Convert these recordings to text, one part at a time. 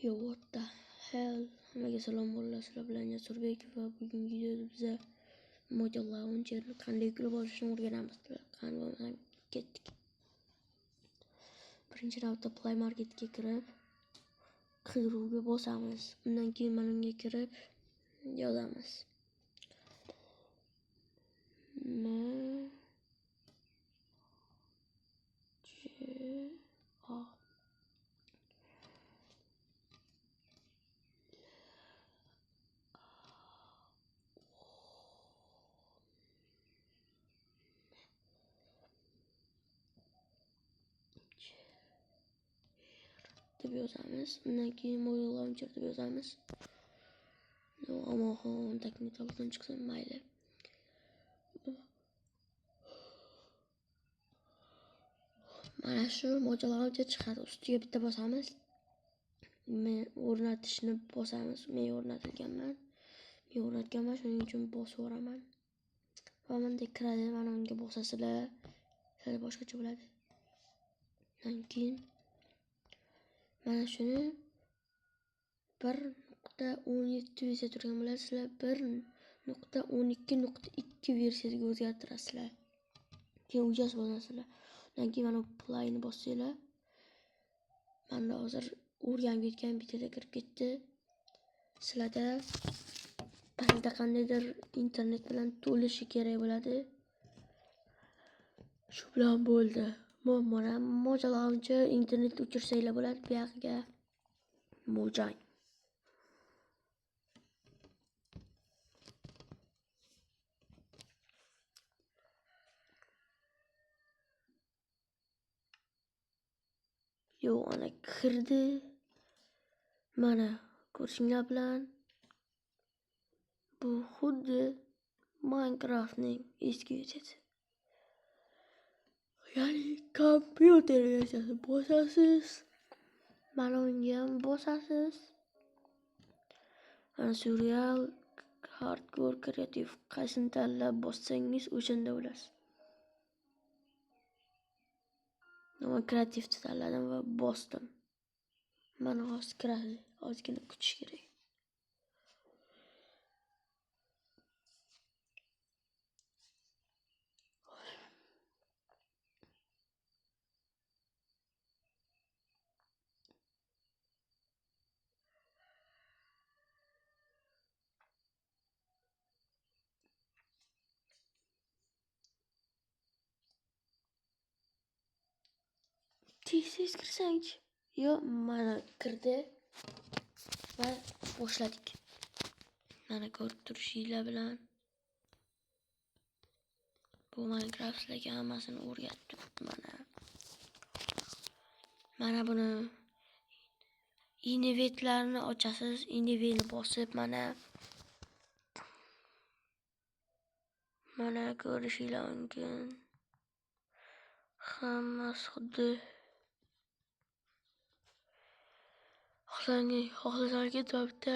Yo, what the hell? Hammaga salom bolalar, sizlar bilan Jasurbek va bugungi videoda biza Model Launcher qanday kirib olishni o'rganamiz. Qani bo'lmasam ketdik. Birinchi navbatda Play Marketga kirib, qidiruvga bosamiz. Undan keyin mana bunga kirib yozamiz. deb yozamiz. Undan keyin Model Launcher deb yozamiz. Ammo texnikaldan chiqsa mayli. Mana shu Model Launcher chiqadi. Ustiga bitta bosamiz. Men o'rnatishni bosamiz. Men o'rnatganman. Shuning uchun bosib o'raman. Va bunday kiradi. Mana unga bosasizlar, sal boshqacha bo'ladi. Undan keyin mana shuni 1.17 versiya turgan bo'lasizlar. 1.12.2 versiyaga o'zgartirasizlar. Keyin ujas bosasizlar. Undan keyin mana playni bossanglar. Mana hozir o'rganib ketgan bitada kirib ketdi. Sizlarda ba'zida qandaydir internet bilan to'lishi kerak bo'ladi. Shu bilan bo'ldi. Mana Model Launcher internet o'chirsanglar bo'ladi. Bu yoqqa mojang. Yo, ana kirdi. Mana ko'ringlar bilan bu xuddi Minecraftning eski versiyasi. Ya'ni kompyuter versiyasi. Bosasiz. Mana unga ham bosasiz. Mana surreal, hardcore, kreativ qaysini tanlab bossangiz o'shanda bo'lasiz. Men kreativni tanladim va bosdim. Mana hozir kiradi. Ozgina kutish kerak. Tez kirsangchi. Yo, mana kirdi va boshladik. Mana ko'rib turishinglar bilan bu Minecraft'dagi hammasini o'rgatdim. Mana buni innovatlarni ochasiz. Innovatni bosib mana ko'rishinglar mumkin. Hammasi xuddi xohlasangiz bitta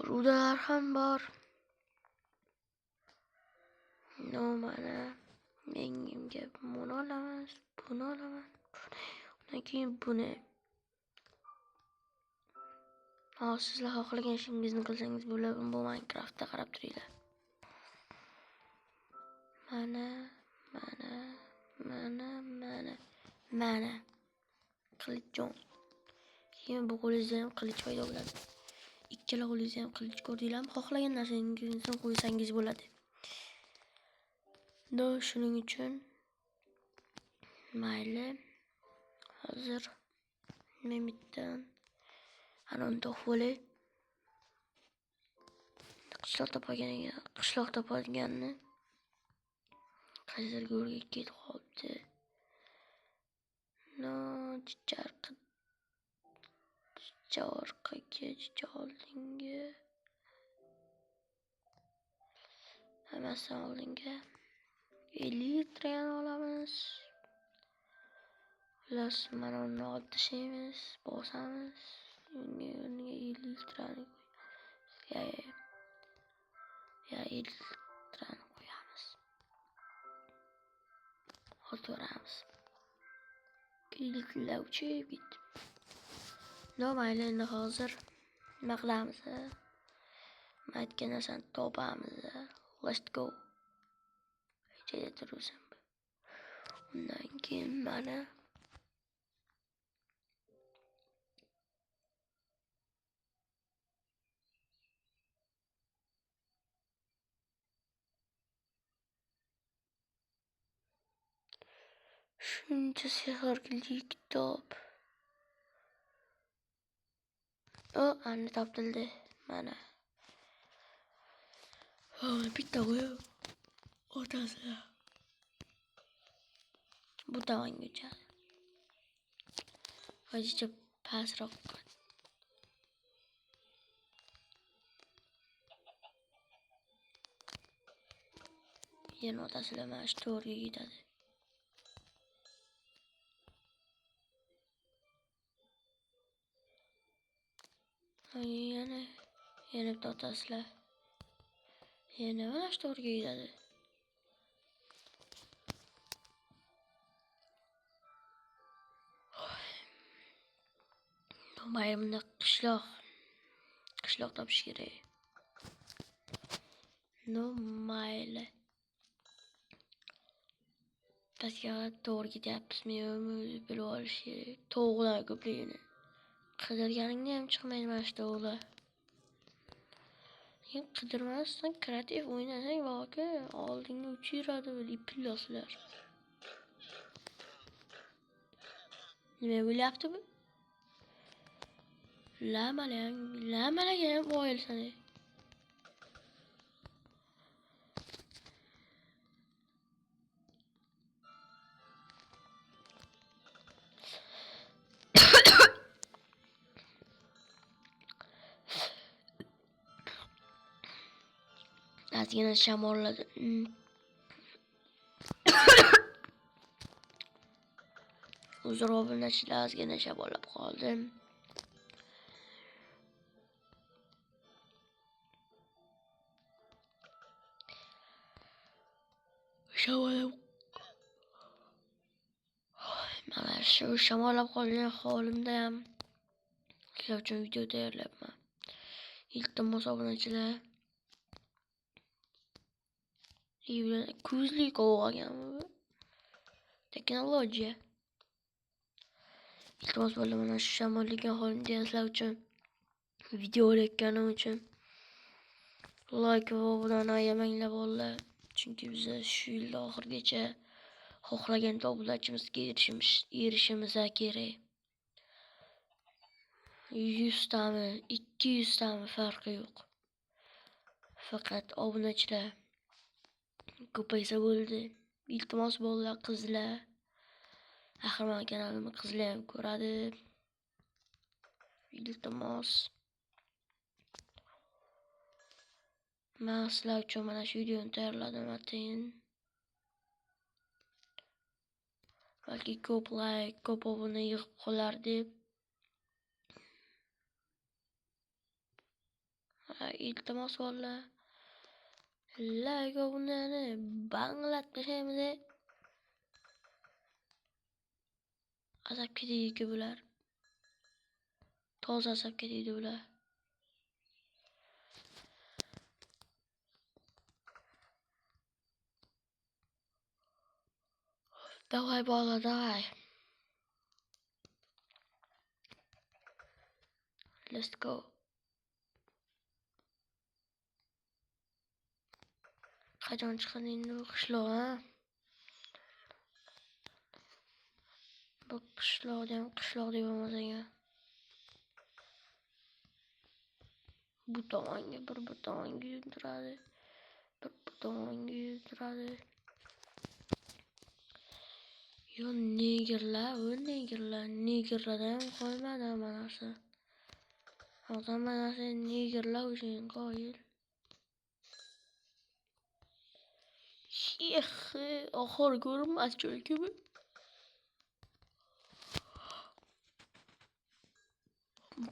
rudalar ham bor. Mana menga buni olamiz, buni olaman. Undan keyin buni. Sizlar xohlagan ishingizni qilsangiz bo'ladi. Bu Minecraftda qarab turinglar. Mana qilichjon. Keyin bu qo'lingizda ham qilich paydo bo'ladi. Ikkala qo'lingizda ham qilich ko'rdinglarmi? Xohlagan narsangizni qo'ysangiz bo'ladi. Shuning uchun mayli. Hozir men bittan anonni topib olay. Qishloq topadiganni qaysidir go'rga ketib qolibdi. Chicha oldinga. Hammasi oldinga. 50 litrani olamiz. Plus mana uni olib tashlaymiz, bosamiz. Unga 50 litrani qo'yamiz. Ya 50 litrani qo'yamiz. O'tiramiz. Yiltlovchi ketdi. No, mayli, endi hozir nima qilamiz? Aytgan narsani topamiz. Let's go. Ichida turibsan. Undan keyin mana shuncha sehrli kitob. Ani topildi. Mana. Bitta qo'y. Otasi. Bu tomonga o'chadi. Hozircha pastroq. Yana otasilar mana shu to'rga ketadi. Yana bitta otasilar. Yana mana shu to'rga ketadi. Bayramda qishloq topish kerak. No, mayli. Bizga to'g'ri ketyapmizmi yo'qmi bilib olish kerak. To'g'rilar ko'pligini. Qidirganingda ham chiqmaydi mana shu to'g'rilar. Qidirmasdan kreativ o'ynasang voqe oldinga uchib yuradi ipillasizlar. Nima bo'lyapti bu? Lamalaga ham o'yilsan. Ozgina shamolladi. Uzr obunachilar, ozgina shamollab qoldim. Mana shu shamollab qolgan holimda ham sizlar uchun video tayyorlayapman. Iltimos obunachilar. Ko'zli qo'yganmi? Texnologiya. Iltimos bo'ldi, mana shu shamollagan holimda sizlar uchun video olayotganim uchun like va obunani ayamanglar bolalar. Chunki biz shu yil oxirigacha xohlagan obunachiimizga erishimiz kerak. 100 tami, 200 tami farqi yo'q. Faqat obunachilar ko'paysa bo'ldi. Iltimos bolalar, qizlar. Axir men kanalimni qizlar ham ko'radi. Iltimos. Men sizlar uchun mana shu videoni tayyorladim atayin. Balki ko'p like, ko'p obuna yig'ib qolar deb. Iltimos bolalar. Like obunani banglat tashlaymiz. Azabga tegdi bular. Toza azabga tegdi bular. Давай, bola, давай. Let's go. Qachon chiqadi endi bu qishloq, ha? Bu qishloqda ham qishloq deb olmasan. Bu tomonga bu tomonga yuradi. Bu tomonga yuradi. Yo, negerlardan ham qo'ymadi manasi. Hozir manasi negerlar uchun qo'yil. Oxir ko'rinmas chunki bu.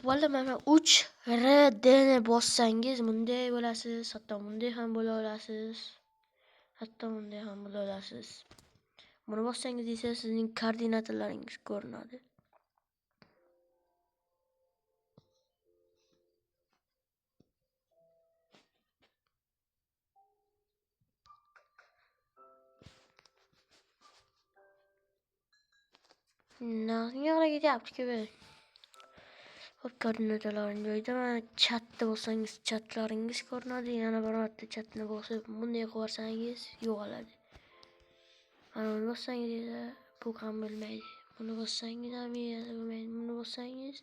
Bola mana 3RD ni bossangiz bunday bo'lasiz, hatto bunday ham bo'la olasiz. Buni bossangiz esa sizning koordinatalaringiz ko'rinadi. Nima ketyapti-ku bu? Hop, koordinatalaring joyida. Mana chatda bo'lsangiz chatlaringiz ko'rinadi. Yana bir marta chatni bosib bunday qilsangiz yo'qoladi. Mana buni bossangiz esa bu ham bo'lmaydi. Buni bossangiz ham bo'lmaydi. Buni bossangiz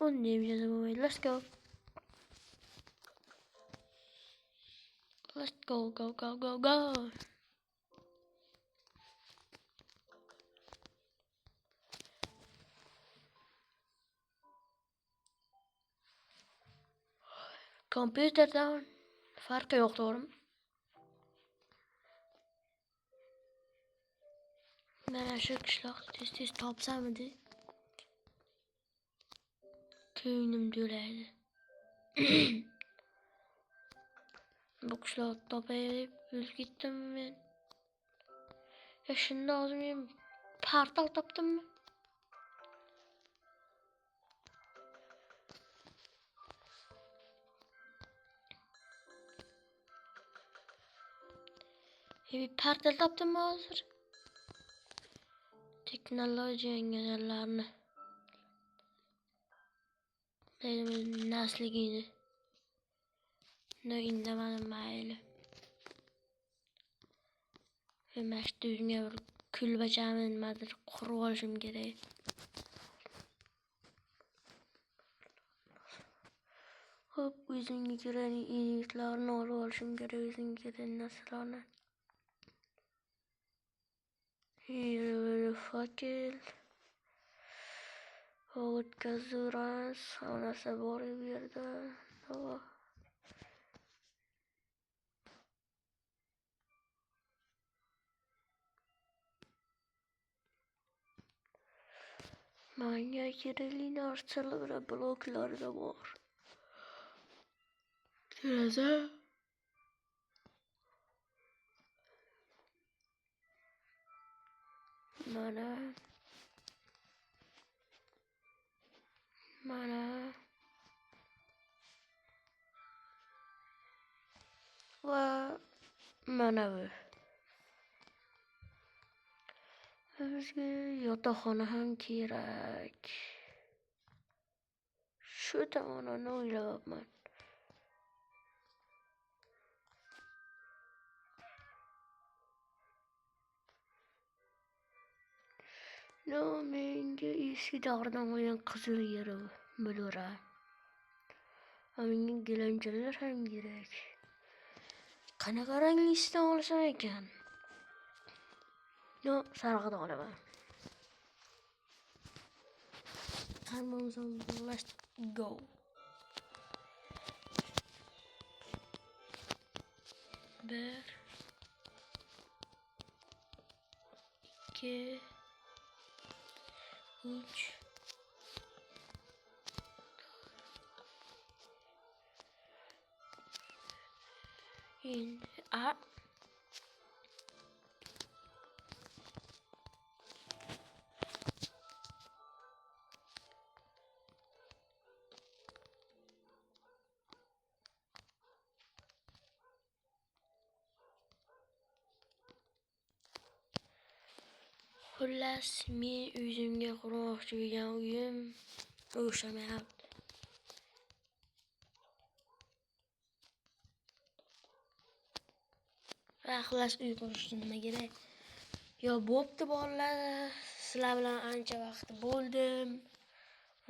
unday bo'lmaydi. Let's go. Let's go, go, go, go, go. Kompüterdan farqi yo'q, to'g'rimi? Mana shu qishloqni tez-tez topsamidi? Ko'nglim to'laydi. Bu qishloqni topay deb o'lib ketdim men. Ya shunda hozir men portal topdimmi? Bir portal topdimmi hozir? Teknologiya engellerini. Benim nasligini. Ne indamadım mayli. Ben işte düzgün bir kül bacağımın madır kuru oluşum gereği. Hop yüzünü giren iyiliklerini oluşum gereği yüzünü giren nasıllarına. Böyle fakir. Oğut kazıran sonrası boru bir yerde. Tamam. Manyak kiriliğin arsalı bir blokları da var. Şurada. Mana. Ve mana bu. Bizga yotoqxona ham kerak. Shu tomonini o'ylayapman. No, menga eski davrdan qolgan qizil yeri bo'laveradi. Menga gilamchalar ham kerak. Qanaqa ranglisidan olsam ekan? No, sarig'idan olaman. Hammamiz let's go. Bir, iki, üç, şimdi xullas men o'zimga qurmoqchi bo'lgan uyim o'xshamayapti. Xullas uy qurishga nima kerak? Yo bo'pti bolalar, sizlar bilan ancha vaqt bo'ldim.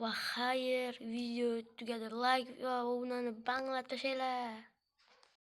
Va xayr, video tugadi. Like va abunani banglab tashlaylar.